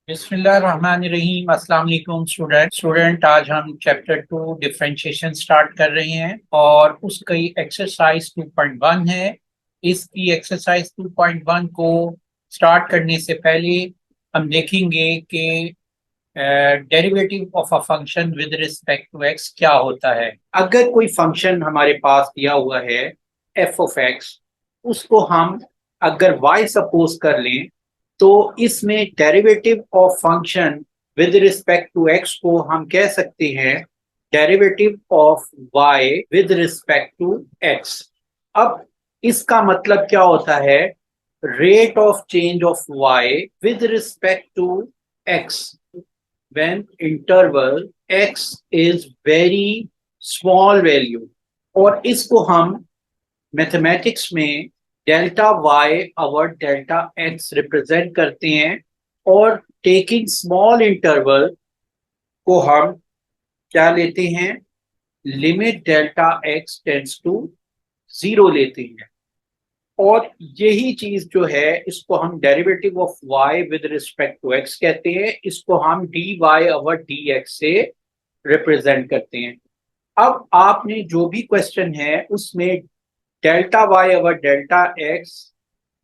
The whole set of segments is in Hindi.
बिस्मिल्लाहिर्रहमानिर्रहीम। अस्सलाम वालेकुम स्टूडेंट, आज हम चैप्टर 2 डिफरेंशिएशन स्टार्ट कर रहे हैं और उसकी एक्सरसाइज 2.1 है। इसकी एक्सरसाइज 2.1 को स्टार्ट करने से पहले हम देखेंगे कि derivative of a function with respect to X क्या होता है। अगर कोई फंक्शन हमारे पास दिया हुआ है एफ ऑफ एक्स, उसको हम अगर वाई सपोज कर लें तो इसमें derivative of function with respect to X को हम कह सकते हैं derivative of Y with respect to X. अब इसका मतलब क्या होता है? Rate of change of Y with respect to X when interval x is very small value, और इसको हम मैथमेटिक्स में डेल्टा वाई और डेल्टा एक्स रिप्रेजेंट करते हैं, और टेकिंग स्मॉल इंटरवल को हम क्या लेते हैं? Limit delta x tends to zero लेते हैं। और यही चीज जो है इसको हम derivative of y with respect to x कहते हैं। इसको हम dy ओवर dx से रिप्रेजेंट करते हैं। अब आपने जो भी क्वेश्चन है उसमें delta y over delta x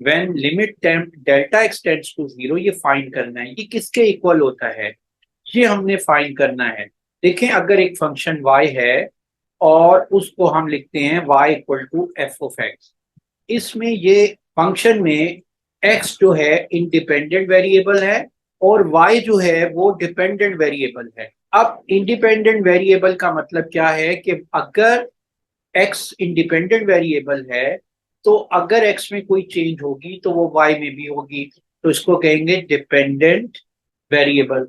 when limit delta x tends to zero ये फाइंड करना है। ये किसके इक्वल होता है, ये हमने फाइंड करना है। देखें, अगर एक फंक्शन y है और उसको हम लिखते हैं y equal to F of X, इसमें ये फंक्शन में x जो है इंडिपेंडेंट वेरिएबल है और y जो है वो डिपेंडेंट वेरिएबल है। अब इंडिपेंडेंट वेरिएबल का मतलब क्या है कि अगर x इंडिपेंडेंट वेरिएबल है तो अगर x में कोई चेंज होगी तो वो y में भी होगी, तो इसको कहेंगे डिपेंडेंट वेरिएबल।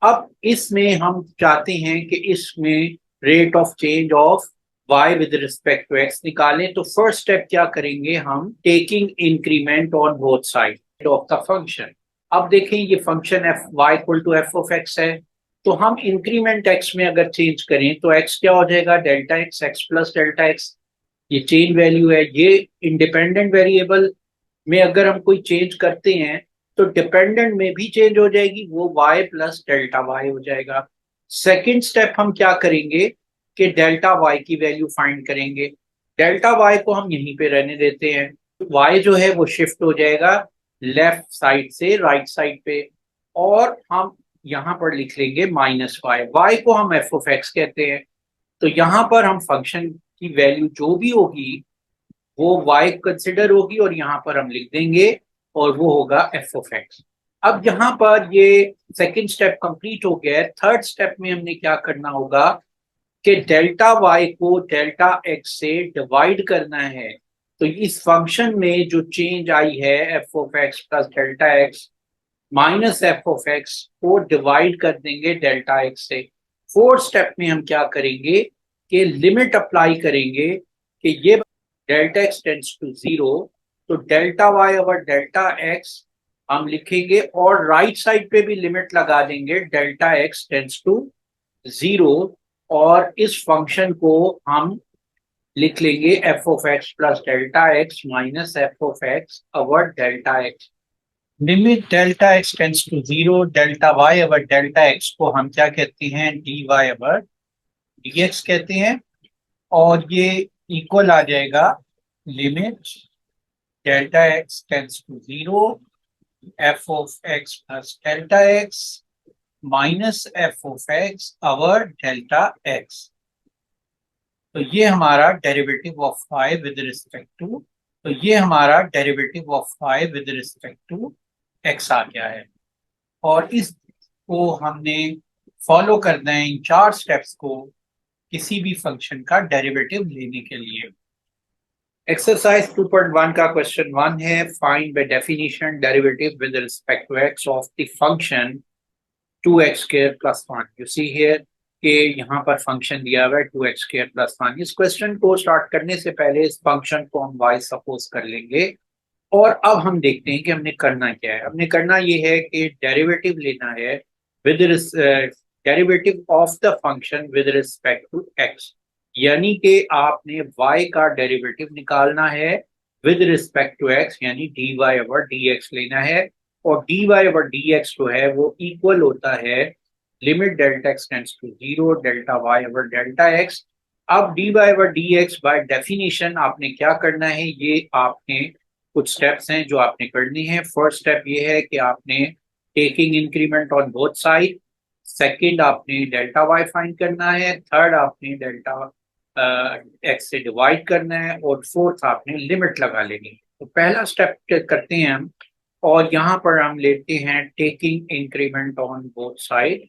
अब इसमें हम चाहते हैं कि इसमें rate of change of y with respect to x निकालें, तो फर्स्ट स्टेप क्या करेंगे हम? Taking increment on both side of the function. अब देखें, ये function F y equal to F of X है, तो हम इंक्रीमेंट x में अगर चेंज करें तो x क्या हो जाएगा? Delta x, x plus delta x. ये चेंज वैल्यू है। ये इंडिपेंडेंट वेरिएबल में अगर हम कोई चेंज करते हैं तो डिपेंडेंट में भी चेंज हो जाएगी, वो y प्लस डेल्टा वाई हो जाएगा। सेकेंड स्टेप हम क्या करेंगे कि डेल्टा y की वैल्यू फाइंड करेंगे। डेल्टा y को हम यहीं पे रहने देते हैं, y जो है वो शिफ्ट हो जाएगा लेफ्ट साइड से राइट साइड पे, और हम यहाँ पर लिख लेंगे माइनस वाई। वाई को हम एफ ऑफ एक्स कहते हैं। तो यहाँ पर हम फंक्शन की वैल्यू जो भी होगी वो y कंसिडर होगी और यहाँ पर हम लिख देंगे और वो होगा एफ ऑफ एक्स। अब यहाँ पर ये सेकंड स्टेप कंप्लीट हो गया है। थर्ड स्टेप में हमने क्या करना होगा कि डेल्टा y को डेल्टा x से डिवाइड करना है। तो इस फंक्शन में जो चेंज आई है F of X plus delta x minus F of x को डिवाइड कर देंगे डेल्टा एक्स से। फोर्थ स्टेप में हम क्या करेंगे कि लिमिट अप्लाई करेंगे कि ये delta x tends to zero, तो delta Y over delta x हम लिखेंगे और राइट साइड पे भी लिमिट लगा देंगे delta x tends to zero, और इस फंक्शन को हम लिख लेंगे F of X plus delta x minus F of X over delta X. Limit delta x tends to zero delta Y over delta x को हम क्या कहते हैं? D Y over D X कहते हैं, और ये इक्वल आ जाएगा limit delta x tends to zero F of X plus delta x minus F of X over delta x. तो ये हमारा derivative of phi with respect to, तो ये हमारा derivative of phi with respect to X आ गया है। और इसको हमने फॉलो करना है, इन चार स्टेप्स को, किसी भी फंक्शन का डेरिवेटिव लेने के लिए। एक्सरसाइज 2.1 का क्वेश्चन 1 है, find by definition derivative with respect to x of the function 2x square plus 1। You see here कि यहाँ पर फंक्शन दिया हुआ है 2x स्क्वायर प्लस 1। इस क्वेश्चन को स्टार्ट करने से पहले इस फंक्शन को हम y सपोज कर लेंगे, और अब हम देखते हैं कि हमने करना क्या है। हमने करना ये है कि डेरिवेटिव लेना है with derivative of the function with respect to x, यानी कि आपने y का डेरिवेटिव निकालना है विद रिस्पेक्ट टू x, यानी dy ओवर dx लेना है। और D Y over D X जो है वो इक्वल होता है limit delta x tends to zero delta Y over delta X. अब D Y over D X by definition आपने क्या करना है, ये आपने कुछ स्टेप्स हैं जो आपने करनी है। फर्स्ट स्टेप ये है कि आपने taking increment on both side, second आपने डेल्टा वाई फाइंड करना है, थर्ड आपने डेल्टा एक्स से डिवाइड करना है, और फोर्थ आपने लिमिट लगा लेनी है। तो पहला स्टेप करते हैं हम, और यहाँ पर हम लेते हैं taking increment on both side,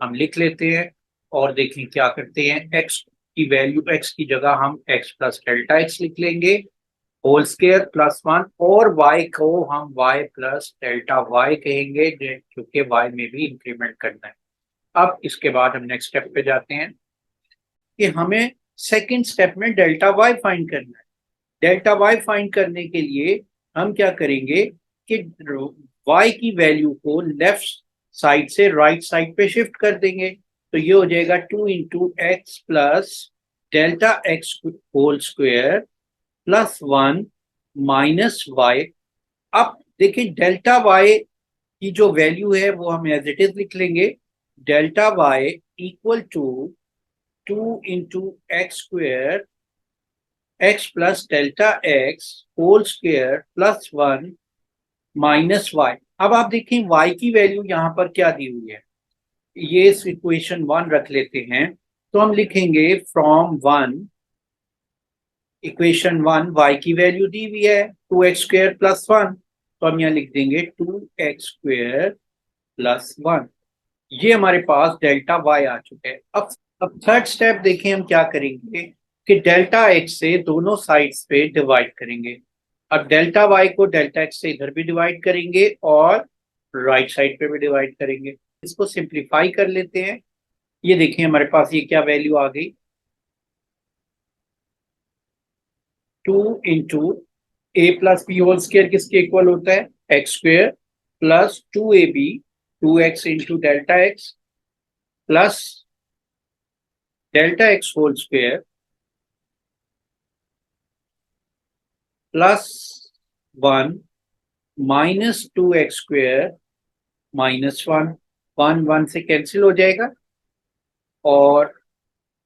हम लिख लेते हैं और देखें क्या करते हैं। एक्स की वैल्यू, एक्स की जगह हम एक्स प्लस डेल्टा एक्स लिख लेंगे होल स्क्वायर प्लस वन, और y को हम y प्लस डेल्टा वाई कहेंगे क्योंकि y में भी इंक्रीमेंट करना है। अब इसके बाद हम नेक्स्ट स्टेप पे जाते हैं कि हमें सेकंड स्टेप में डेल्टा वाई फाइंड करना है। डेल्टा वाई फाइंड करने के लिए हम क्या करेंगे कि y की वैल्यू को लेफ्ट साइड से राइट साइड पे शिफ्ट कर देंगे। तो ये हो जाएगा 2 into X plus delta x whole square plus 1 minus Y. अब देखिए डेल्टा वाई की जो वैल्यू है वो हम एज इट इज लिख लेंगे, delta Y equal to 2 into X square X plus delta x whole square plus 1 minus Y. अब आप देखें वाई की वैल्यू यहाँ पर क्या दी हुई है, ये इक्वेशन 1 रख लेते हैं। तो हम लिखेंगे फ्रॉम 1, इक्वेशन 1 वाई की वैल्यू दी हुई है 2x² प्लस 1, तो हम यहाँ लिख देंगे 2x² प्लस 1। ये हमारे पास डेल्टा वाई आ चुका है। अब थर्ड स्टेप देखें हम क्या करेंगे कि डेल्टा एक्स से दोनों साइड्स पे डिवाइड करेंगे। अब डेल्टा वाई को डेल्टा एक्स से इधर भी डिवाइड करेंगे और राइट साइड पे भी डिवाइड करेंगे। इसको सिंप्लीफाई कर लेते हैं। ये देखिए हमारे पास ये क्या वैल्यू आ गई, 2 into A plus B whole square किसके इक्वल होता है, X square plus 2ab 2x into delta x plus delta x whole square plus 1 minus 2x² minus 1, 1 से कैंसिल हो जाएगा और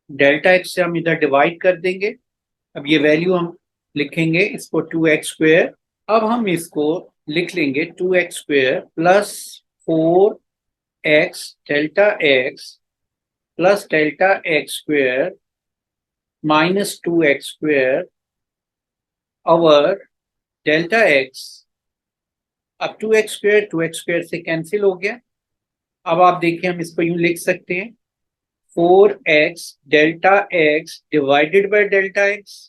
डेल्टा एक्स से हम इधर डिवाइड कर देंगे। अब ये वैल्यू हम लिखेंगे इसको 2x²। अब हम इसको लिख लेंगे 2x² plus 4x delta x plus delta x square minus 2x² over delta X. अब 2x² से कैंसिल हो गया। अब आप देखिए हम इसको यूं लिख सकते हैं 4x delta x divided by delta x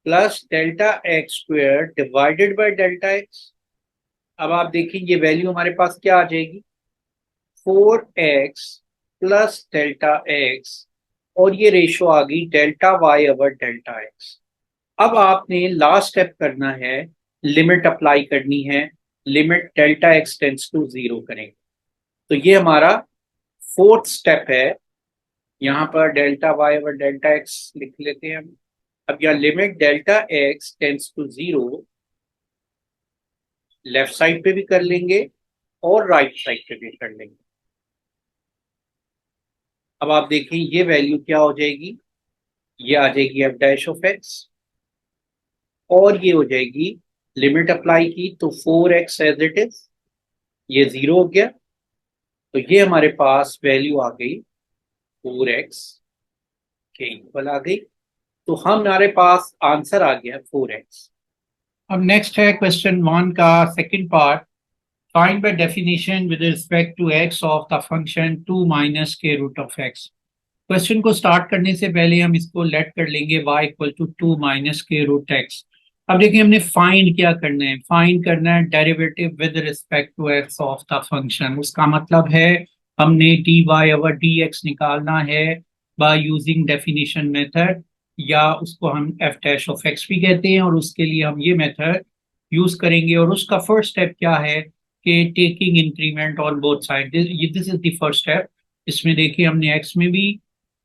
plus delta x square divided by delta X. अब आप देखिए ये वैल्यू हमारे पास क्या आ जाएगी, 4x प्लस डेल्टा एक्स, और ये रेशो आ गई delta Y over delta X. अब आपने लास्ट स्टेप करना है, लिमिट अप्लाई करनी है, limit delta x tends to 0 करेंगे। तो ये हमारा फोर्थ स्टेप है। यहाँ पर delta Y over delta X लिख लेते हैं हम। अब यहाँ limit delta x tends to 0 left side पे भी कर लेंगे और राइट साइड पे भी कर लेंगे। अब आप देखें ये वैल्यू क्या हो जाएगी, ये आ जाएगी एफ डैश ऑफ एक्स, और ये हो जाएगी लिमिट अप्लाई की तो 4x एज इट इज, ये 0 हो गया। तो ये हमारे पास वैल्यू आ गई 4x के इक्वल आ गई। तो हमारे पास आंसर आ गया 4x। अब नेक्स्ट है क्वेश्चन 1 का second part, find by definition with respect to x of the function 2 minus के रूट ऑफ x। क्वेश्चन को स्टार्ट करने से पहले हम इसको लेट कर लेंगे y इक्वल टू 2 माइनस के रूट x। अब देखिए हमने फाइंड क्या करना है, फाइंड करना है derivative with respect to x of the function. उसका मतलब है हमने dy ओवर dx निकालना है बाय यूजिंग डेफिनेशन मेथड, या उसको हम f डैश ऑफ x भी कहते हैं, और उसके लिए हम ये मेथड यूज करेंगे। और उसका फर्स्ट स्टेप क्या है कि taking increment on both side, this is the first step. इसमें देखिए हमने x में भी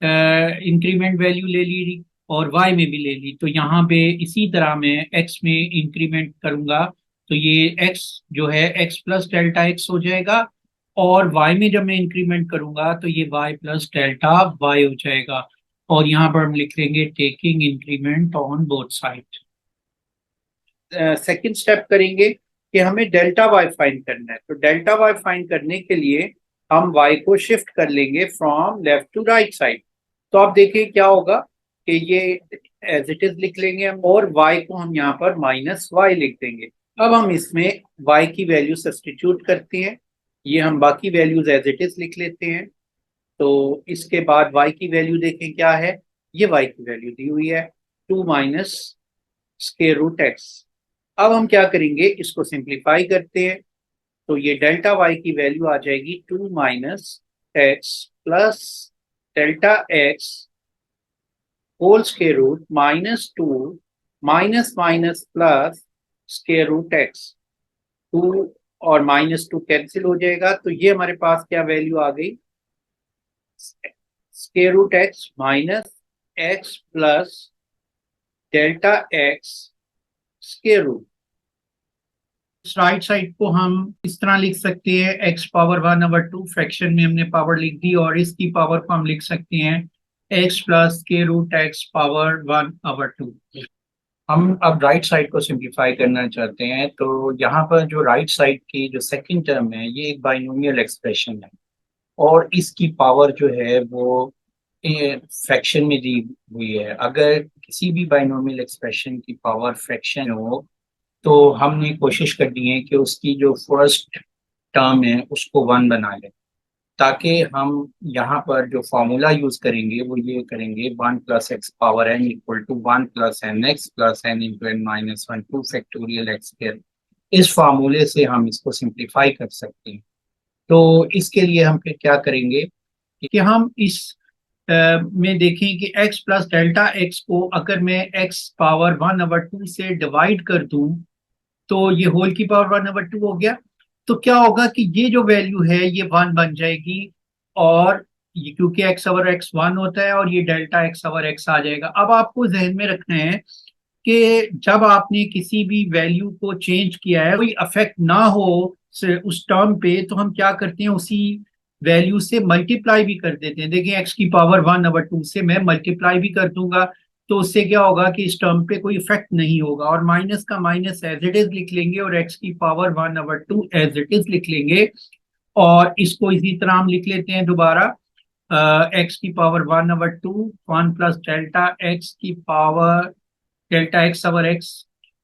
इंक्रीमेंट वैल्यू ले ली और y में भी ले ली। तो यहाँ पे इसी तरह मैं x में इंक्रीमेंट करूंगा तो ये x जो है x प्लस डेल्टा x हो जाएगा, और y में जब मैं इंक्रीमेंट करूंगा तो ये y प्लस डेल्टा y हो जाएगा। और यहाँ पर हम लिख लेंगे taking increment on both side. Second step करेंगे कि हमें डेल्टा वाई फाइंड करना है। तो डेल्टा वाई फाइंड करने के लिए हम वाई को शिफ्ट कर लेंगे from left to right side. तो आप देखिए क्या होगा कि ये एज इट इज लिख लेंगे हम, और वाई को हम यहाँ पर माइनस वाई लिख देंगे। अब हम इसमें वाई की वैल्यू सब्स्टिट्यूट करते हैं, ये हम बाकी वैल्यूज एज इट इज लिख लेते हैं। तो इसके बाद वाई की वैल्यू देखें क्या है, ये वाई की वैल्यू दी हुई है 2 माइनस स्क्वायर रूट एक्स। अब हम क्या करेंगे, इसको सिंप्लीफाई करते हैं। तो ये डेल्टा वाई की वैल्यू आ जाएगी 2 minus x plus delta x whole square root -2 minus minus plus square root x. 2 और -2 कैंसिल हो जाएगा, तो ये हमारे पास क्या वैल्यू आ गई, square root x minus x plus delta x square root. Right side को हम इस तरह लिख सकते हैं, x पावर 1/2 फ्रैक्शन में हमने पावर लिख दी, और इसकी पावर को हम लिख सकते हैं x plus square root x power 1/2। हम अब राइट साइड को सिंप्लीफाई करना चाहते हैं, तो यहाँ पर जो राइट साइड की जो सेकंड टर्म है ये एक बाइनोमियल एक्सप्रेशन है, और इसकी पावर जो है वो फ्रैक्शन में दी हुई है। अगर किसी भी बाइनोमियल एक्सप्रेशन की पावर फ्रैक्शन हो तो हमने कोशिश करनी है कि उसकी जो फर्स्ट टर्म है उसको 1 बना लें, ताकि हम यहाँ पर जो फॉर्मूला यूज करेंगे वो ये करेंगे 1 plus x power n equal to 1 plus n x plus n into n minus 1 2 factorial x square. इस फार्मूले से हम इसको सिंप्लीफाई कर सकते हैं। तो इसके लिए हम फिर क्या करेंगे कि हम इस में देखें कि x प्लस डेल्टा x को अगर मैं x पावर 1/2 से डिवाइड कर दूं तो ये होल की पावर 1/2 हो गया। तो क्या होगा कि ये जो वैल्यू है ये 1 बन जाएगी, और ये क्योंकि x ओवर x 1 होता है, और ये डेल्टा x ओवर x आ जाएगा। अब आपको जहन में रखना है कि जब आपने किसी भी वैल्यू को चेंज किया है, कोई अफेक्ट ना हो उस टर्म पे, तो हम क्या करते हैं, उसी वैल्यू से मल्टीप्लाई भी कर देते हैं। देखिए x की पावर 1/2 से मैं मल्टीप्लाई भी कर दूंगा, तो उससे क्या होगा कि इस टर्म पे कोई इफेक्ट नहीं होगा, और माइनस का माइनस एज इट इज लिख लेंगे, और x की पावर 1/2 एज इट इज लिख लेंगे। और इसको इसी तरह हम लिख लेते हैं दोबारा, x की पावर 1/2 1 प्लस डेल्टा x की power delta x over x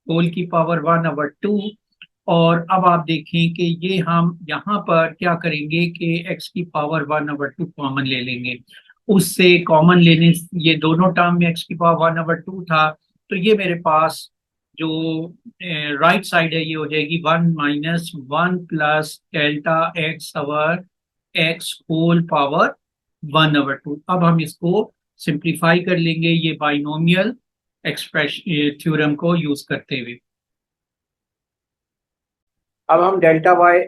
whole की पावर 1/2। और अब आप देखें कि ये हम यहाँ पर क्या करेंगे कि x की पावर 1/2 कॉमन ले लेंगे। उससे कॉमन लेने, ये दोनों टर्म में x की पावर 1/2 था, तो ये मेरे पास जो राइट साइड है ये हो जाएगी 1 minus 1 plus delta x over x whole power 1/2। अब हम इसको सिंप्लीफाई कर लेंगे ये बाइनोमियल एक्सप्रेशन थ्योरम को यूज करते हुए। अब हम delta y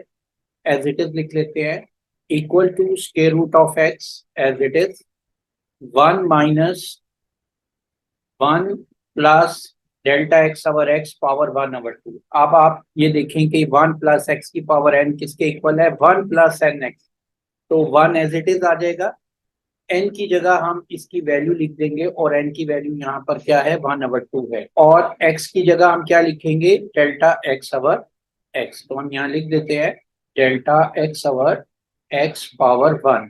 as it is लिख लेते हैं, equal to square root of x as it is 1 minus 1 plus delta x over x power 1/2। अब आप ये देखें कि 1 प्लस एक्स की पावर एन किसके इक्वल है, 1 प्लस एन एक्स। तो 1 एज इट इज आ जाएगा, एन की जगह हम इसकी वैल्यू लिख देंगे, और एन की वैल्यू यहाँ पर क्या है 1/2 है, और एक्स की जगह हम क्या लिखेंगे, डेल्टा एक्स ओवर एक्स। तो हम यहाँ लिख देते हैं delta x over x power 1।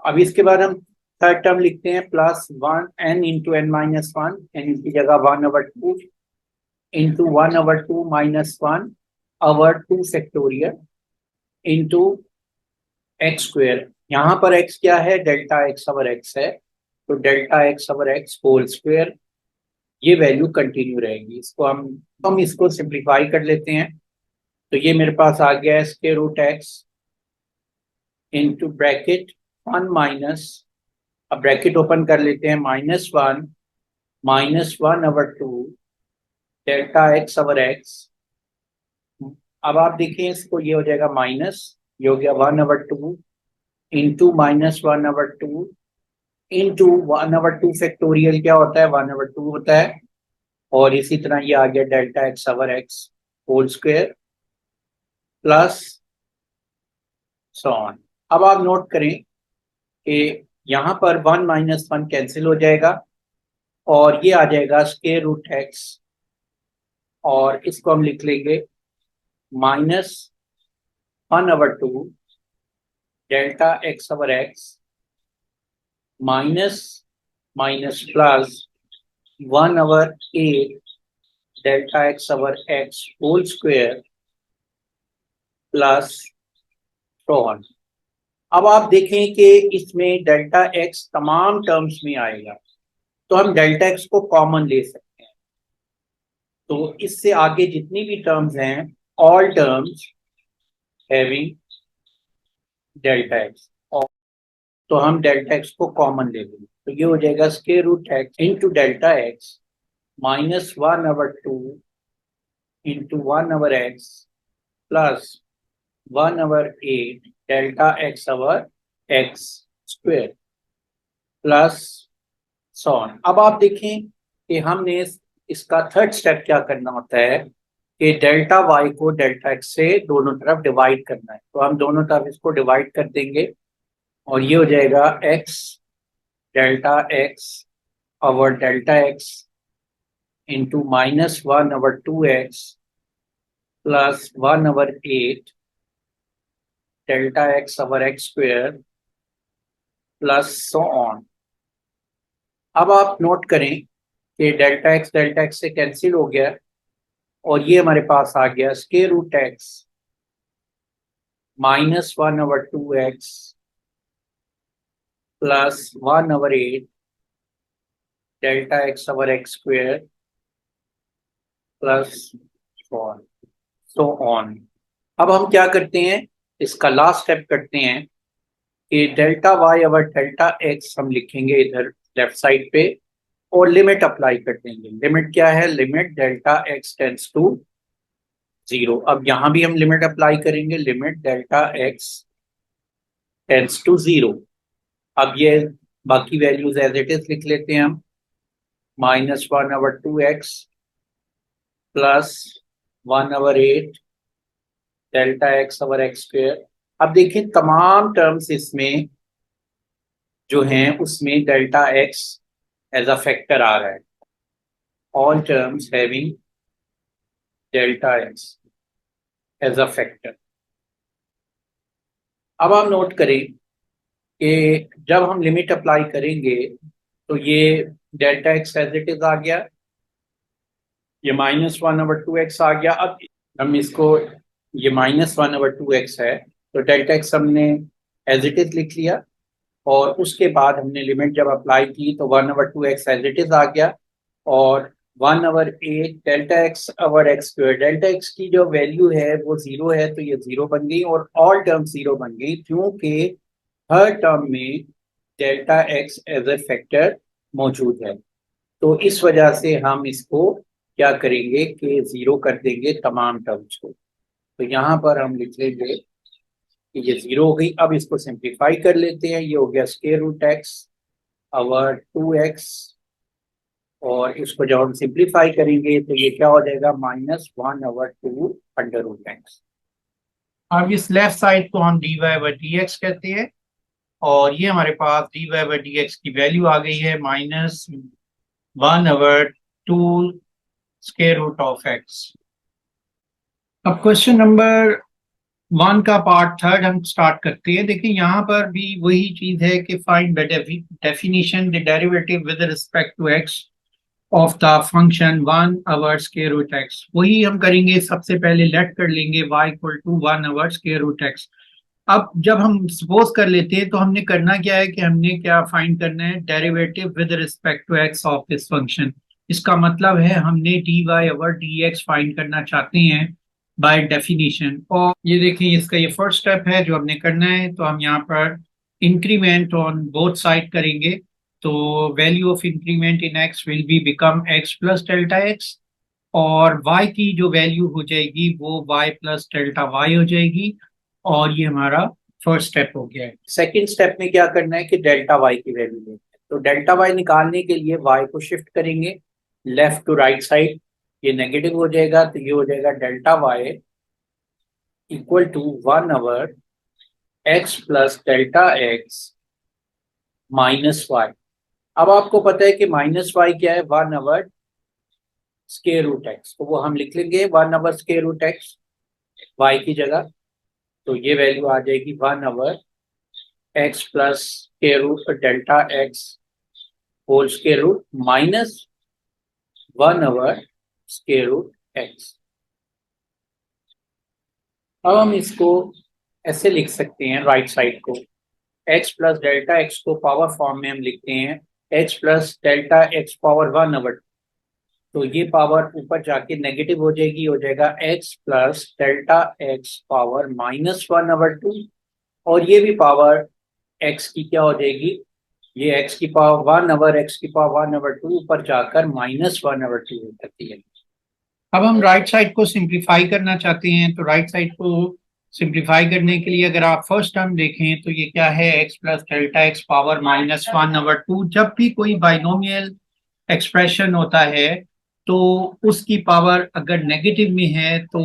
अब इसके बाद हम थर्ड टर्म लिखते हैं +1 n into n minus 1, n की जगह 1/2 into 1/2 minus 1/2 factorial into x square. यहाँ पर एक्स क्या है, डेल्टा एक्स ओवर एक्स है, तो delta x over x whole square, ये वैल्यू कंटिन्यू रहेगी। इसको हम इसको सिंप्लीफाई कर लेते हैं। तो ये मेरे पास आ गया है square root x into bracket 1 minus, अब ब्रैकेट ओपन कर लेते हैं, -1 minus 1/2 delta x over x. अब आप देखिए इसको, ये हो जाएगा माइनस, ये हो गया 1/2 इंटू -1/2 इंटू 1/2 फैक्टोरियल क्या होता है, 1/2 होता है, और इसी तरह ये आ गया delta x over x whole square plus so on. अब आप नोट करें कि यहाँ पर 1 माइनस 1 कैंसिल हो जाएगा और ये आ जाएगा स्क्वायर रूट एक्स, और इसको हम लिख लेंगे -1/2 delta x over x minus minus plus 1/8 delta x over x whole square plus so on. अब आप देखें कि इसमें डेल्टा एक्स तमाम टर्म्स में आएगा, तो हम डेल्टा एक्स को कॉमन ले सकते हैं। तो इससे आगे जितनी भी टर्म्स हैं, all terms having delta x, तो हम डेल्टा एक्स को कॉमन ले लेंगे। तो ये हो जाएगा square root x into delta x -1/2 into 1/x plus 1/8 delta x over x square plus sworn. अब आप देखें कि हमने इसका थर्ड स्टेप क्या करना होता है कि डेल्टा वाई को डेल्टा एक्स से दोनों तरफ डिवाइड करना है। तो हम दोनों तरफ इसको डिवाइड कर देंगे और ये हो जाएगा x delta x over delta x into -1/2x plus 1/8 delta x over x square plus so on. अब आप नोट करें कि डेल्टा एक्स से कैंसिल हो गया और ये हमारे पास आ गया square root x -1/2x plus 1/8 delta x over x square plus so on. अब हम क्या करते हैं, इसका लास्ट स्टेप करते हैं कि delta Y over delta x हम लिखेंगे इधर लेफ्ट साइड पे और लिमिट अप्लाई कर देंगे। लिमिट क्या है, limit delta x tends to 0। अब यहाँ भी हम लिमिट अप्लाई करेंगे, limit delta x tends to 0। अब ये बाकी वैल्यूज एज इट इज लिख लेते हैं हम, -1/2x plus 1/8 delta x over x square. अब देखिए तमाम टर्म्स इसमें जो हैं उसमें delta x as a factor आ रहा है, all terms having delta x as a factor. अब आप नोट करें कि जब हम लिमिट अप्लाई करेंगे तो ये delta x as it is आ गया, ये -1/2x आ गया। अब हम इसको, ये -1/2x है तो डेल्टा एक्स हमने एज इट इज लिख लिया और उसके बाद हमने लिमिट जब अप्लाई की तो 1/2x एज इट इज आ गया और 1/8 delta x over x square. Delta x की जो वैल्यू है वो 0 है तो ये 0 बन गई और ऑल टर्म 0 बन गई, क्योंकि हर टर्म में delta x as a factor मौजूद है। तो इस वजह से हम इसको क्या करेंगे कि 0 कर देंगे तमाम टर्म्स को। तो यहाँ पर हम लिख लेंगे कि ये 0 हो गई। अब इसको सिंप्लीफाई कर लेते हैं, ये हो गया square root x over 2x और इसको जब हम सिंप्लीफाई करेंगे तो ये क्या हो जाएगा, -1/2 अंडर रूट एक्स। अब इस लेफ्ट साइड को हम dy/dx कहते हैं और ये हमारे पास dy/dx की वैल्यू आ गई है -1/2 स्क्वायर रूट ऑफ एक्स। अब क्वेश्चन नंबर 1 का पार्ट थर्ड हम स्टार्ट करते हैं। देखिए यहाँ पर भी वही चीज है कि find the definition the derivative with respect to x of the function 1/√x। वही हम करेंगे, सबसे पहले लेट कर लेंगे y = 1/√x। अब जब हम सपोज कर लेते हैं तो हमने करना क्या है कि हमने क्या फाइंड करना है, derivative with respect to x of this function. इसका मतलब है हमने dy/dx फाइंड करना चाहते हैं बाय डेफिनेशन। और ये देखें इसका ये फर्स्ट स्टेप है जो हमने करना है। तो हम यहाँ पर इंक्रीमेंट ऑन बोथ साइड करेंगे, तो value of increment in x will be become x plus delta x और y की जो वैल्यू हो जाएगी वो y प्लस डेल्टा y हो जाएगी। और ये हमारा फर्स्ट स्टेप हो गया है। सेकेंड स्टेप में क्या करना है कि डेल्टा वाई की वैल्यू लेनी है। तो डेल्टा वाई निकालने के लिए y को शिफ्ट करेंगे लेफ्ट टू राइट साइड, ये नेगेटिव हो जाएगा तो ये हो जाएगा delta Y equal to 1/, x plus delta x minus Y. अब आपको पता है कि माइनस वाई क्या है, 1/, स्क्वायर रूट एक्स, तो वो हम लिख लेंगे 1/, स्क्वायर रूट एक्स वाई की जगह। तो ये वैल्यू आ जाएगी 1/, x plus square root delta x whole square root minus 1/, square root x. अब हम इसको ऐसे लिख सकते हैं, राइट साइड को x प्लस डेल्टा एक्स को पावर फॉर्म में हम लिखते हैं h plus delta x power 1/, तो ये पावर ऊपर जाके नेगेटिव हो जाएगी, हो जाएगा x plus delta x power -1/2, और ये भी पावर x की क्या हो जाएगी, ये x की पावर 1/, x की पावर 1/2 ऊपर जाकर -1/2 हो जाती है। अब हम राइट साइड को सिंप्लीफाई करना चाहते हैं, तो राइट साइड को सिंप्लीफाई करने के लिए अगर आप फर्स्ट टर्म देखें तो ये क्या है, x plus delta x power -1/2। जब भी कोई बाइनोमियल एक्सप्रेशन होता है तो उसकी पावर अगर नेगेटिव में है तो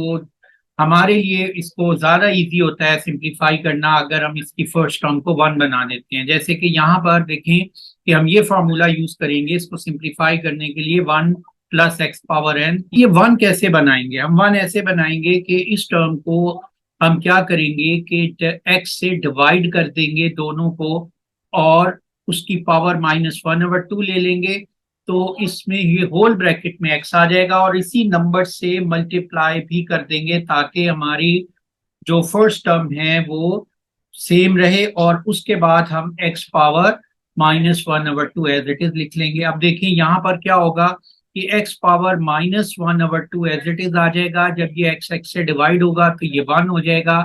हमारे लिए इसको ज्यादा इजी होता है सिंप्लीफाई करना अगर हम इसकी फर्स्ट टर्म को 1 बना देते हैं। जैसे कि यहाँ पर देखें कि हम ये फॉर्मूला यूज करेंगे इसको सिंप्लीफाई करने के लिए, 1 प्लस एक्स पावर एन। ये 1 कैसे बनाएंगे, हम 1 ऐसे बनाएंगे कि इस टर्म को हम क्या करेंगे कि एक्स से डिवाइड कर देंगे दोनों को, और उसकी पावर -1/2 ले लेंगे, तो इसमें ये होल ब्रैकेट में एक्स आ जाएगा, और इसी नंबर से मल्टीप्लाई भी कर देंगे ताकि हमारी जो फर्स्ट टर्म है वो सेम रहे, और उसके बाद हम X power -1/2 as it is लिख लेंगे। अब देखिए यहाँ पर क्या होगा कि X power -1/2 as it is आ जाएगा, जब ये एक्स एक्स से डिवाइड होगा तो ये 1 हो जाएगा,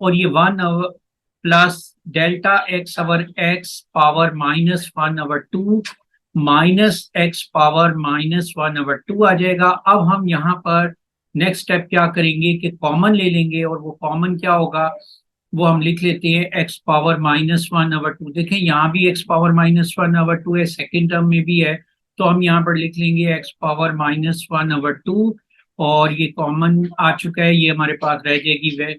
और ये 1 plus delta x over x power -1/2 minus X power -1/2 आ जाएगा। अब हम यहाँ पर नेक्स्ट स्टेप क्या करेंगे कि कॉमन ले लेंगे, और वो कॉमन क्या होगा वो हम लिख लेते हैं एक्स पावर -1/2। देखें यहाँ भी एक्स पावर -1/2 है, सेकेंड टर्म में भी है, तो हम यहाँ पर लिख लेंगे एक्स पावर -1/2, और ये कॉमन आ चुका है, ये हमारे पास रह जाएगी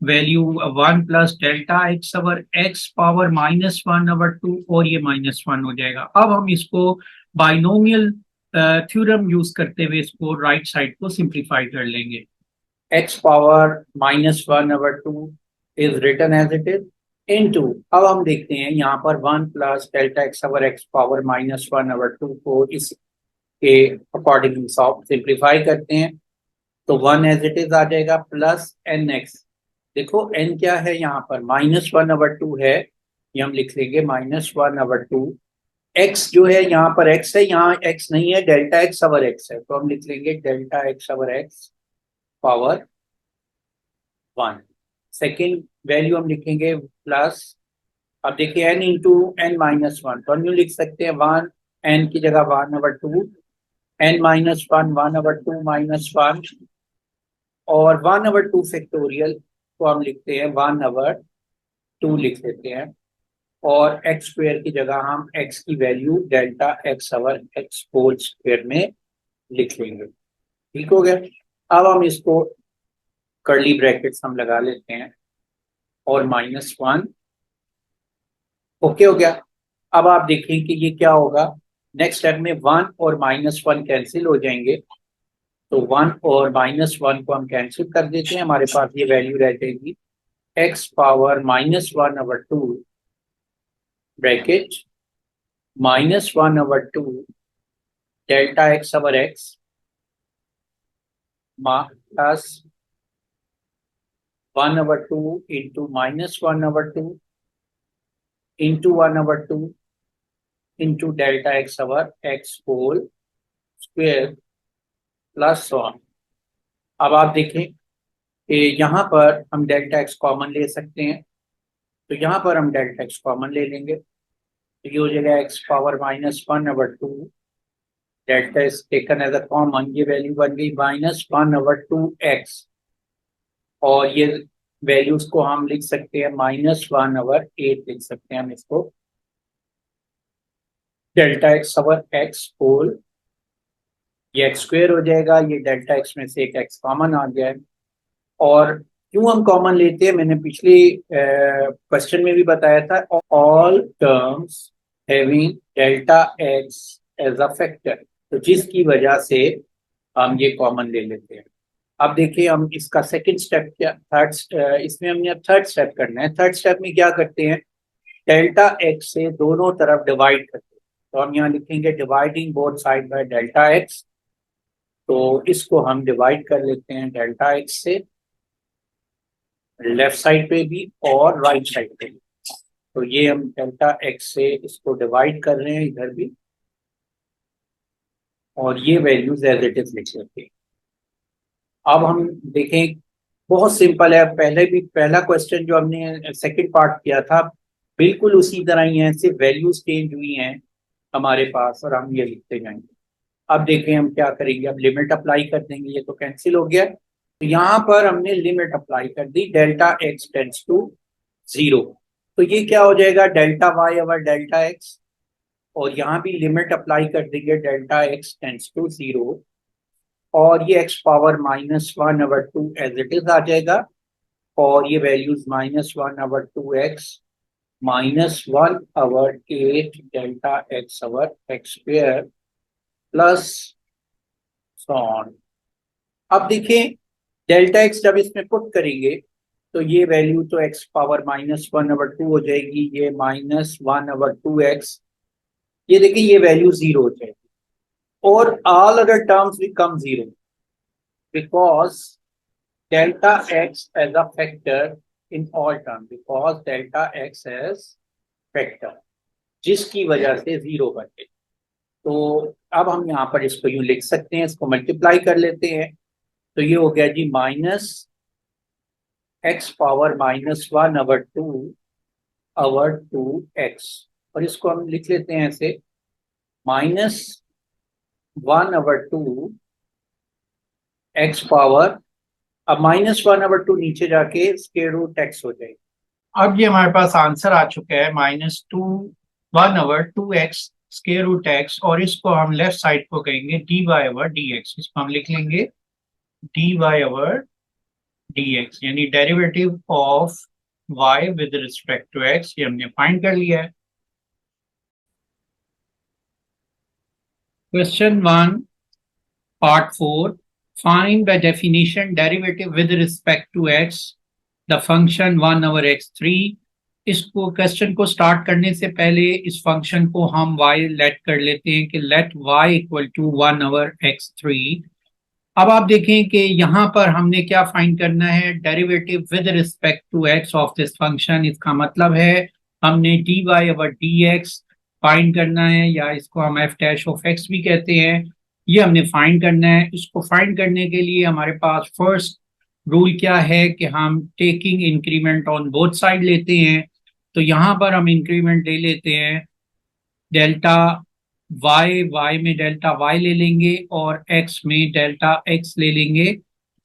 value 1 plus delta x over x power -1/2, और ये -1 हो जाएगा। अब हम इसको बाइनोमियल थ्योरम यूज करते हुए इसको राइट साइड को सिंप्लीफाई कर लेंगे। X power -1/2 is written as it is into, अब हम देखते हैं यहाँ पर 1 plus delta x over x power -1/2 को इसके अकॉर्डिंग सिंप्लीफाई करते हैं, तो 1 एज इट इज आ जाएगा प्लस एन एक्स। देखो n क्या है यहाँ पर, -1/2 है, ये हम लिख लेंगे -1/2। x जो है यहाँ पर x है, यहाँ x नहीं है, डेल्टा एक्स अवर x है, तो हम लिख लेंगे delta x over x power 1। Second value हम लिखेंगे प्लस, अब देखिए n इंटू एन -1, तो हम यूँ लिख सकते हैं 1 n की जगह 1/2, n -1 1/2 -1, और 1/2 फैक्टोरियल को हम लिखते हैं 1/2 लिख लेते हैं, और एक्स स्क्वेयर की जगह हम एक्स की value delta x over X whole square में लिख लेंगे। ठीक हो गया। अब हम इसको कर्ली ब्रैकेट्स हम लगा लेते हैं, और -1, ओके हो गया। अब आप देखें कि ये क्या होगा, नेक्स्ट स्टेप में 1 और -1 कैंसिल हो जाएंगे, तो 1 और -1 को हम कैंसिल कर देते हैं, हमारे पास ये वैल्यू रह जाएगी X power -1/2 bracket -1/2 delta x over X plus 1/2 into -1/2 into 1/2 into delta x over X whole square plus 1। अब आप देखें कि यहाँ पर हम डेल्टा एक्स कॉमन ले सकते हैं, तो यहाँ पर हम डेल्टा एक्स कॉमन ले लेंगे, तो ये हो जाएगा x power -1/2 delta is taken as a common, ये वैल्यू बन गई -1/2 एक्स, और ये वैल्यूज को हम लिख सकते हैं -1/8 लिख सकते हैं हम इसको, delta x over X whole ये एक्स स्क्वायर हो जाएगा, ये डेल्टा एक्स में से एक एक्स कॉमन आ गया है। और क्यों हम कॉमन लेते हैं, मैंने पिछले क्वेश्चन में भी बताया था, all terms having delta x as a factor, तो जिसकी वजह से हम ये कॉमन ले लेते हैं। अब देखिए हम इसका सेकंड स्टेप क्या, इसमें हमने अब थर्ड स्टेप करना है। थर्ड स्टेप में क्या करते हैं, डेल्टा एक्स से दोनों तरफ डिवाइड करते हैं। तो हम यहाँ लिखेंगे dividing both side by delta x, तो इसको हम डिवाइड कर लेते हैं डेल्टा एक्स से, लेफ्ट साइड पे भी और राइट साइड पे भी। तो ये हम डेल्टा एक्स से इसको डिवाइड कर रहे हैं इधर भी, और ये वैल्यूज एज इट इज लिख लेते हैं। अब हम देखें, बहुत सिंपल है। पहले भी पहला क्वेश्चन जो हमने सेकंड पार्ट किया था, बिल्कुल उसी तरह ही है, सिर्फ वैल्यूज चेंज हुई हैं हमारे पास, और हम ये लिखते जाएंगे। अब देखें हम क्या करेंगे, अब लिमिट अप्लाई कर देंगे, ये तो कैंसिल हो गया। तो यहाँ पर हमने लिमिट अप्लाई कर दी, डेल्टा एक्स टेंड्स टू 0, तो ये क्या हो जाएगा, delta Y over delta x. और यहाँ भी लिमिट अप्लाई कर देंगे, डेल्टा एक्स टेंड्स टू 0, और ये x power -1/2 as it is आ जाएगा। और ये values -1/2x -1/8 delta x over x square plus sworn. अब देखें, डेल्टा एक्स जब इसमें पुट करेंगे तो ये वैल्यू तो एक्स पावर -1/2 हो जाएगी, ये -1/2x, ये देखिए ये वैल्यू 0 हो जाएगी। और all other terms become 0 because delta x as a factor in all terms, because delta x as factor, जिसकी वजह से 0 बने। तो अब हम यहाँ पर इसको यूं लिख सकते हैं, इसको मल्टीप्लाई कर लेते हैं, तो ये हो गया जी -x पावर -1/2/2x, और इसको हम लिख लेते हैं ऐसे -1/2x पावर, अब -1/2 नीचे जाके स्क्वायर रूट एक्स हो जाएगी। अब ये हमारे पास आंसर आ चुका है -1/2x स्क्वायर रूट एक्स, और इसको हम लेफ्ट साइड को कहेंगे dy/dx। इसको हम लिख लेंगे dy/dx, यानी derivative of y with respect to x, ये हमने फाइंड कर लिया है। Question 1 part 4, find by definition derivative with respect to x the function 1/x3। इसको क्वेश्चन को स्टार्ट करने से पहले इस फंक्शन को हम y लेट कर लेते हैं कि late y equal to 1/x3। अब आप देखें कि यहाँ पर हमने क्या फाइंड करना है, derivative with respect to x of this function. इसका मतलब है हमने dy/dx फाइंड करना है, या इसको हम f' भी कहते हैं, ये हमने फाइंड करना है। इसको फाइंड करने के लिए हमारे पास फर्स्ट रूल क्या है कि हम taking increment on both side लेते हैं। तो यहाँ पर हम इंक्रीमेंट ले लेते हैं डेल्टा y में डेल्टा y ले लेंगे और x में डेल्टा x ले लेंगे।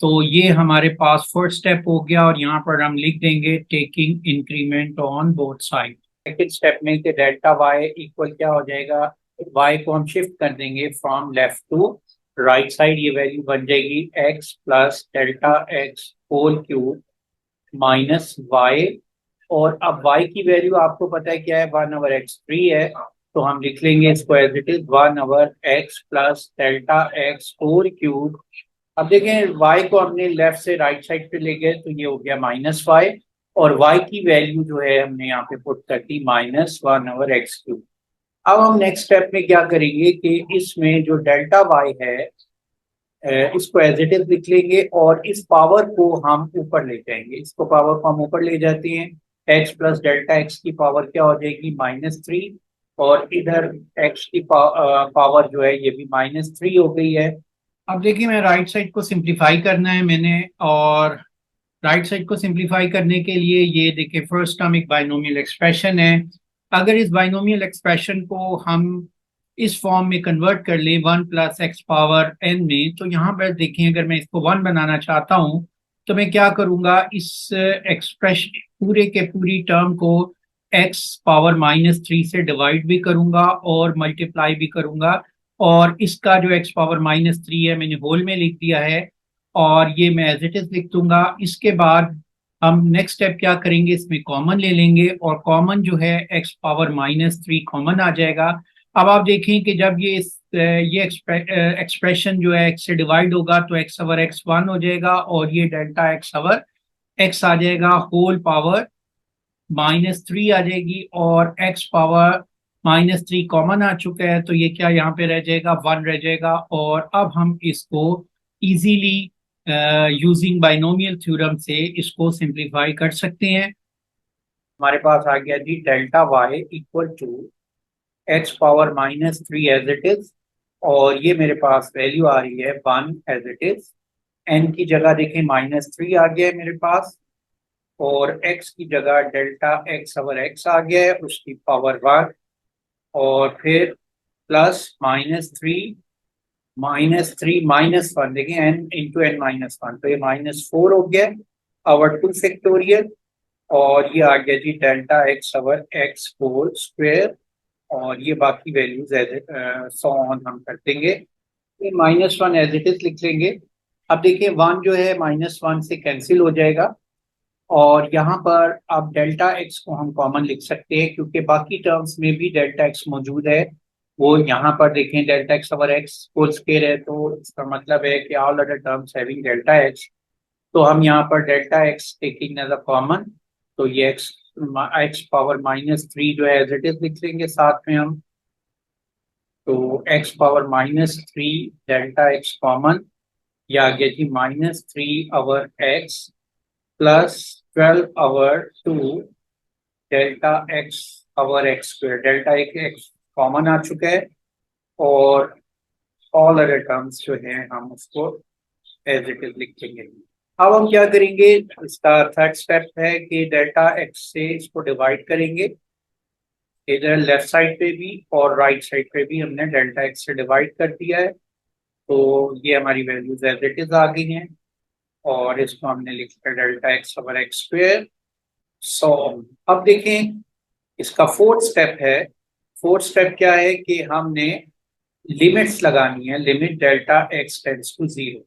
तो ये हमारे पास फर्स्ट स्टेप हो गया, और यहाँ पर हम लिख देंगे taking increment on both side. Second step में कि डेल्टा y इक्वल क्या हो जाएगा, y को हम शिफ्ट कर देंगे from left to right side, ये वैल्यू बन जाएगी x plus delta x whole cube minus y। और अब y की वैल्यू आपको पता है क्या है, 1/x3 है, तो हम लिख लेंगे इसको as it is 1/x plus delta x whole cube. अब देखें y को हमने लेफ्ट से राइट साइड पे ले गए, तो ये हो गया -y, और y की वैल्यू जो है हमने यहाँ पे पुट कर दी -1/x3। अब हम नेक्स्ट स्टेप में क्या करेंगे कि इसमें जो डेल्टा y है इसको एज इट इज लिख लेंगे, और इस पावर को हम ऊपर ले जाएंगे, इसको पावर को हम ऊपर ले जाते हैं, x प्लस डेल्टा एक्स की पावर क्या हो जाएगी -3, और इधर x की पावर जो है ये भी -3 हो गई है। अब देखिए मैं राइट साइड को सिंप्लीफाई करना है मैंने, और राइट साइड को सिंप्लीफाई करने के लिए ये देखिए फर्स्ट टर्म एक बाइनोमियल एक्सप्रेशन है। अगर इस बाइनोमियल एक्सप्रेशन को हम इस फॉर्म में कन्वर्ट कर ले 1 + x पावर n में, तो यहाँ पर देखें अगर मैं इसको 1 बनाना चाहता हूँ तो मैं क्या करूँगा, इस एक्सप्रेशन पूरे के पूरी टर्म को x पावर -3 से डिवाइड भी करूँगा और मल्टीप्लाई भी करूँगा, और इसका जो एक्स पावर -3 है मैंने होल में लिख दिया है, और ये मैं एज इट इज लिख दूंगा। इसके बाद हम नेक्स्ट स्टेप क्या करेंगे, इसमें कॉमन ले लेंगे, और कॉमन जो है एक्स पावर -3 कॉमन आ जाएगा। अब आप देखें कि जब ये एक्सप्रेशन जो है एक्स से डिवाइड होगा तो एक्स ओवर एक्स 1 हो जाएगा, और ये डेल्टा एक्स ओवर एक्स आ जाएगा, होल पावर -3 आ जाएगी, और एक्स पावर -3 कॉमन आ चुका है, तो ये क्या यहाँ पे रह जाएगा, 1 रह जाएगा। और अब हम इसको इजीली यूजिंग बाइनोमियल थ्योरम से इसको सिंप्लीफाई कर सकते हैं। हमारे पास आ गया जी delta Y equal to X power -3 as it is, और ये मेरे पास वैल्यू आ रही है 1 एज इट इज। एन की जगह देखें -3 आ गया है मेरे पास, और x की जगह डेल्टा एक्स ओवर एक्स आ गया है, उसकी पावर 1, और फिर प्लस -3 -1, देखिए n इंटू n -1, तो ये -4 हो गया ओवर 2 फैक्टोरियल, और ये आ गया जी delta x over x whole square, और ये बाकी वैल्यूज एज सो ऑन हम कर देंगे। ये -1 एज इट इज लिख लेंगे। अब देखिए 1 जो है -1 से कैंसिल हो जाएगा, और यहाँ पर अब डेल्टा एक्स को हम कॉमन लिख सकते हैं क्योंकि बाकी टर्म्स में भी डेल्टा एक्स मौजूद है। वो यहाँ पर देखें delta x over x whole square है, तो इसका मतलब है कि all other terms having delta x, तो हम यहाँ पर delta x taking as a common, तो ये एक्स पावर -3 जो है एज इट इज लिख लेंगे साथ में हम। तो x power -3 delta x common, या आ गया जी -3 over x plus 12 over 2 delta x over x square, delta x common आ चुका है, और ऑल अदर टर्म्स जो हैं हम उसको एज इट इज लिख देंगे। अब हम क्या करेंगे, इसका थर्ड स्टेप है कि डेल्टा एक्स से इसको डिवाइड करेंगे, इधर लेफ्ट साइड पे भी और राइट साइड पे भी हमने डेल्टा एक्स से डिवाइड कर दिया है, तो ये हमारी वैल्यूज एज इट इज आ गई हैं, और इसको हमने लिखा delta x over x square. So अब देखें इसका फोर्थ स्टेप है। फोर्थ स्टेप क्या है कि हमने लिमिट्स लगानी है, limit delta x tends to 0,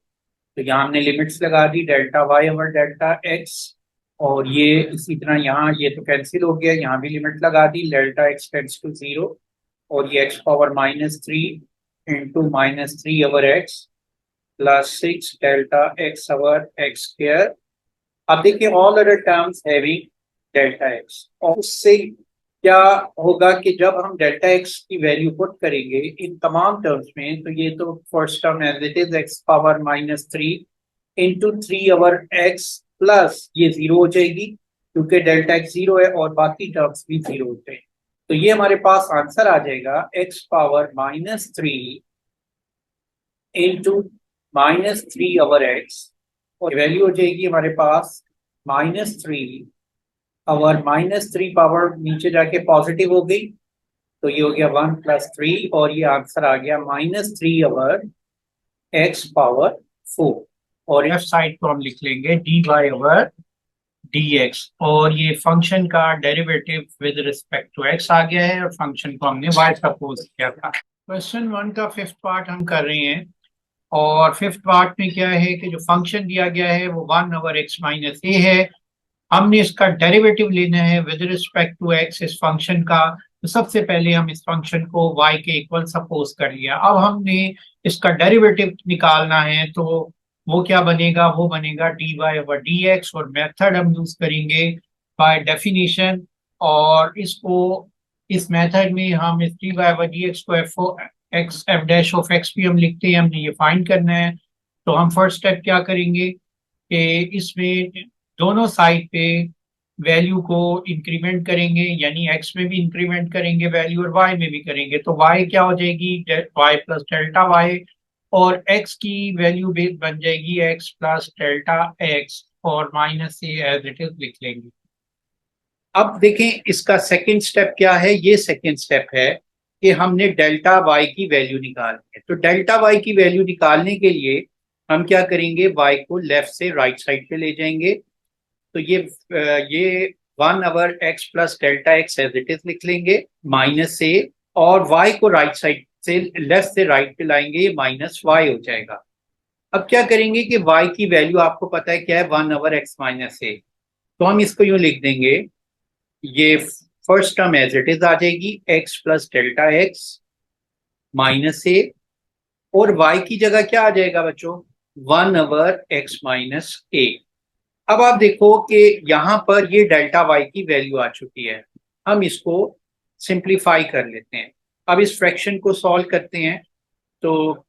तो यहाँ हमने लिमिट्स लगा दी delta Y over delta x, और ये इसी तरह यहाँ ये तो कैंसिल हो गया, यहाँ भी लिमिट लगा दी डेल्टा एक्स टेंड्स टू 0, और ये x power -3 into -3 over x plus 6 delta x over x square. अब देखिए all other terms having delta x, और उससे क्या होगा कि जब हम डेल्टा एक्स की वैल्यू पुट करेंगे इन तमाम टर्म्स में, तो ये तो first term as it is x power -3 into 3 over x plus ये 0 हो जाएगी क्योंकि डेल्टा एक्स 0 है, और बाकी टर्म्स भी 0 होते हैं, तो ये हमारे पास आंसर आ जाएगा x power -3 into -3 over x, और वैल्यू हो जाएगी हमारे पास -3 और -3 पावर नीचे जाके पॉजिटिव हो गई, तो ये हो गया 1 + 3, और ये आंसर आ गया -3 ओवर एक्स पावर 4, और लेफ्ट साइड को हम लिख लेंगे dy ओवर dx, और ये फंक्शन का derivative with respect to x आ गया है, और फंक्शन को हमने y सपोज किया था। क्वेश्चन 1 का फिफ्थ पार्ट हम कर रहे हैं, और फिफ्थ पार्ट में क्या है कि जो फंक्शन दिया गया है वो 1 ओवर x माइनस ए है। हमने इसका डेरिवेटिव लेना है विद रिस्पेक्ट टू एक्स इस फंक्शन का, तो सबसे पहले हम इस फंक्शन को y के इक्वल सपोज कर लिया। अब हमने इसका डेरिवेटिव निकालना है, तो वो क्या बनेगा, वो बनेगा dy ओवर dx, और मेथड हम यूज करेंगे बाय डेफिनेशन, और इसको इस मेथड में हम इस dy ओवर dx को f डैश ऑफ x भी हम लिखते हैं, हमने ये फाइंड करना है। तो हम फर्स्ट स्टेप क्या करेंगे कि इसमें दोनों साइड पे वैल्यू को इंक्रीमेंट करेंगे, यानी x में भी इंक्रीमेंट करेंगे वैल्यू और y में भी करेंगे, तो y क्या हो जाएगी, y प्लस डेल्टा y, और x की वैल्यू बन जाएगी x प्लस डेल्टा x, और माइनस से एज इट इज लिख लेंगे। अब देखें इसका सेकंड स्टेप क्या है, ये सेकंड स्टेप है कि हमने डेल्टा y की वैल्यू निकालनी है। तो डेल्टा y की वैल्यू निकालने के लिए हम क्या करेंगे, y को लेफ्ट से राइट साइड पे ले जाएंगे, तो ये 1 over x plus delta x as it is लिख लेंगे माइनस से, और y को राइट साइड से लेफ्ट से राइट पे लाएंगे, ये माइनस वाई हो जाएगा। अब क्या करेंगे कि y की वैल्यू आपको पता है क्या है, 1/x-a। तो हम इसको यूं लिख देंगे, ये first term as it is आ जाएगी, x plus delta x minus a, और y की जगह क्या आ जाएगा बच्चों, 1/x-a। अब आप देखो कि यहां पर ये डेल्टा y की वैल्यू आ चुकी है। हम इसको सिंप्लीफाई कर लेते हैं। अब इस फ्रैक्शन को सॉल्व करते हैं, तो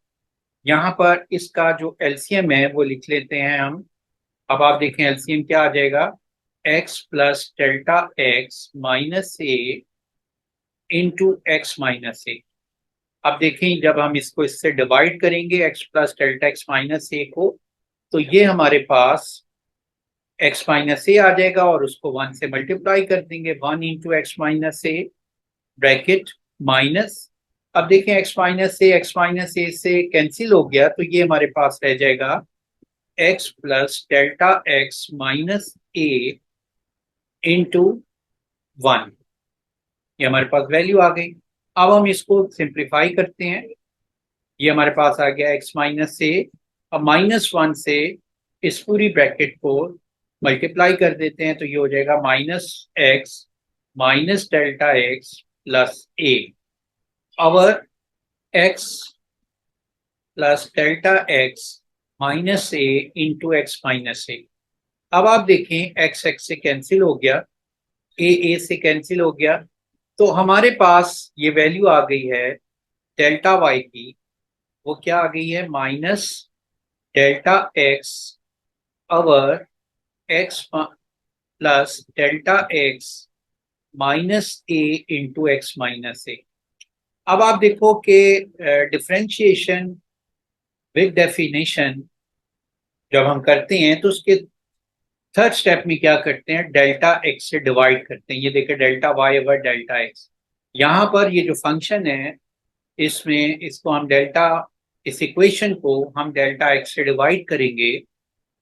यहाँ पर इसका जो एलसीएम है वो लिख लेते हैं हम। अब आप देखें एलसीएम क्या आ जाएगा, x plus delta x minus a into x minus a. अब देखें जब हम इसको इससे डिवाइड करेंगे x plus delta x minus a को, तो ये हमारे पास x माइनस ए आ जाएगा और उसको 1 से मल्टीप्लाई कर देंगे, 1 into x minus A bracket minus. अब देखें x माइनस ए से कैंसिल हो गया, तो ये हमारे पास रह जाएगा x plus delta x minus a into 1। ये हमारे पास वैल्यू आ गई। अब हम इसको सिंप्लीफाई करते हैं, ये हमारे पास आ गया x माइनस ए। अब -1 से इस पूरी ब्रैकेट को मल्टीप्लाई कर देते हैं, तो ये हो जाएगा -x minus delta x plus a over x plus delta x minus a into x minus a. अब आप देखें x x से कैंसिल हो गया, a से कैंसिल हो गया, तो हमारे पास ये वैल्यू आ गई है डेल्टा y की, वो क्या आ गई है, minus delta x over x plus delta x minus a into x minus a. अब आप देखो कि डिफरेंशिएशन विद डेफिनेशन जब हम करते हैं तो उसके थर्ड स्टेप में क्या करते हैं, डेल्टा एक्स से डिवाइड करते हैं। ये देखिए delta Y over delta x, यहाँ पर ये जो फंक्शन है इसमें इसको हम डेल्टा, इस इक्वेशन को हम डेल्टा एक्स से डिवाइड करेंगे,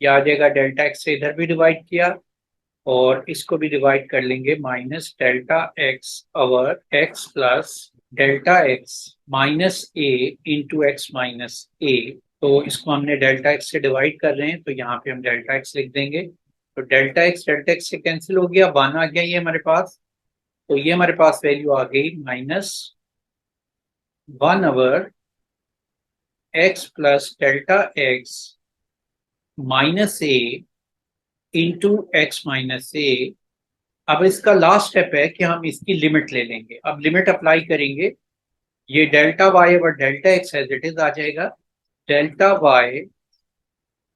ये आ जाएगा डेल्टा एक्स से इधर भी डिवाइड किया और इसको भी डिवाइड कर लेंगे, minus delta x over x plus delta x minus a into x minus a. तो इसको हमने डेल्टा एक्स से डिवाइड कर रहे हैं, तो यहाँ पे हम डेल्टा एक्स लिख देंगे। तो डेल्टा एक्स से कैंसिल हो गया, 1 आ गया ये हमारे पास, तो ये हमारे पास वैल्यू आ गई -1/x plus delta x minus a into x minus a. अब इसका लास्ट स्टेप है कि हम इसकी लिमिट ले लेंगे। अब लिमिट अप्लाई करेंगे, ये डेल्टा वाई और delta x as it is आ जाएगा, डेल्टा वाई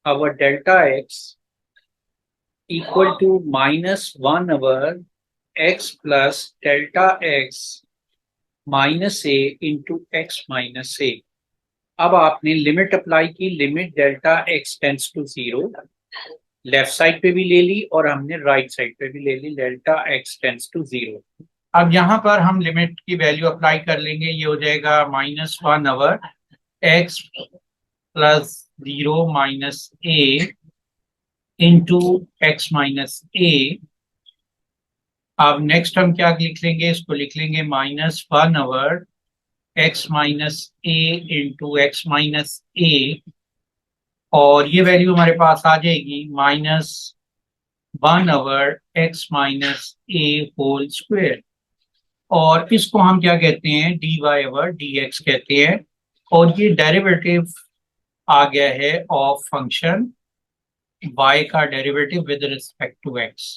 और delta x equal to -1/x plus delta x minus a into x minus a. अब आपने लिमिट अप्लाई की, limit delta x tends to 0 left side पे भी ले ली और हमने राइट साइड पे भी ले ली, डेल्टा एक्स टेंड्स टू 0। अब यहाँ पर हम लिमिट की वैल्यू अप्लाई कर लेंगे, ये हो जाएगा -1/x plus 0 minus a into x minus a. अब नेक्स्ट हम क्या लिख लेंगे, इसको लिख लेंगे -1/x minus a into x minus a, और ये वैल्यू हमारे पास आ जाएगी -1/x माइनस ए होल स्क्वायर, और इसको हम क्या कहते हैं, dy/dx कहते हैं, और ये डेरिवेटिव आ गया है ऑफ फंक्शन y का derivative with respect to x।